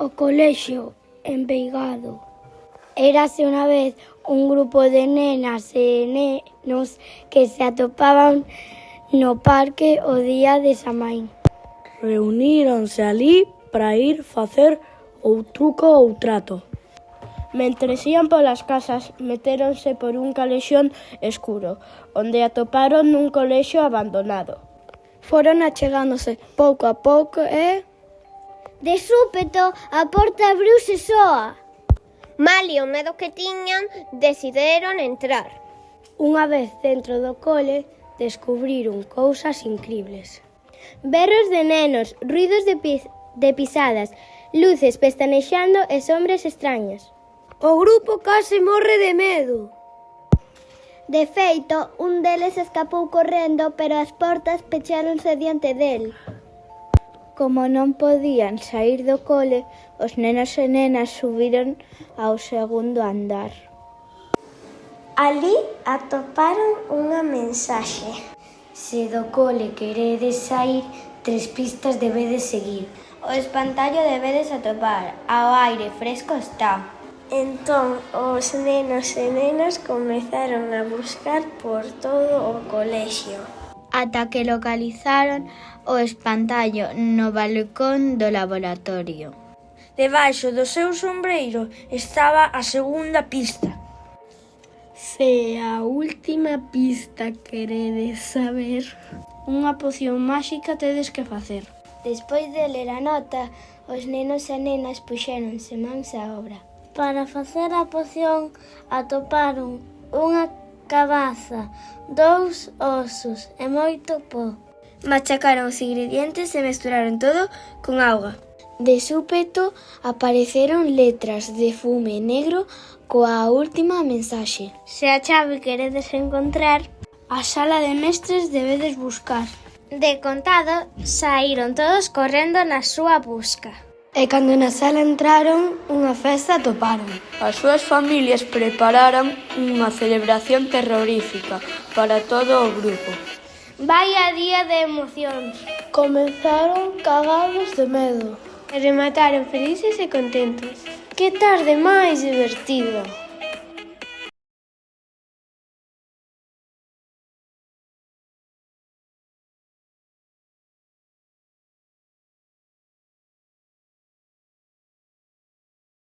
O colexio empeigado. Érase unha vez un grupo de nenas e nenos que se atopaban no parque o día de Samhain. Reuníronse alí para ir facer ou truco ou trato. Mentres ían polas casas, metéronse por un calexón escuro, onde atoparon un colexio abandonado. Foron achegándose pouco a pouco e... De súpeto, a porta abriuse soa. Malia o medo que tiñan, decidiron entrar. Unha vez dentro do cole, descubriron cousas incribles. Berros de nenos, ruidos de pisadas, luces pestanexando e sombras extrañas. O grupo case morre de medo. De feito, un deles escapou correndo, pero as portas pecháronse diante del. Como non podían saír do cole, os nenos e nenas subiron ao segundo andar. Alí atoparon unha mensaxe. Se do cole queredes saír, 3 pistas debedes seguir. O espantallo debedes atopar, ao aire fresco está. Entón, os nenos e nenas comezaron a buscar por todo o colexio. Ata que localizaron o espantallo no balcón do laboratorio. Debaixo do seu sombreiro estaba a segunda pista. Se a última pista queredes saber, unha poción máxica tedes que facer. Despois de ler a nota, os nenos e nenas puxéronse mans á obra. Para facer a poción atoparon unha cabaza, 2 osos e moito po. Machacaron os ingredientes e mesturaron todo con auga. De súpeto apareceron letras de fume negro coa última mensaxe. Se a chave queredes encontrar, a sala de mestres debedes buscar. De contado, saíron todos correndo na súa busca. E cando na sala entraron, unha festa atoparon. As súas familias prepararan unha celebración terrorífica para todo o grupo. Vaya día de emocións. Comenzaron cagados de medo. E remataron felices e contentos. Que tarde máis divertida.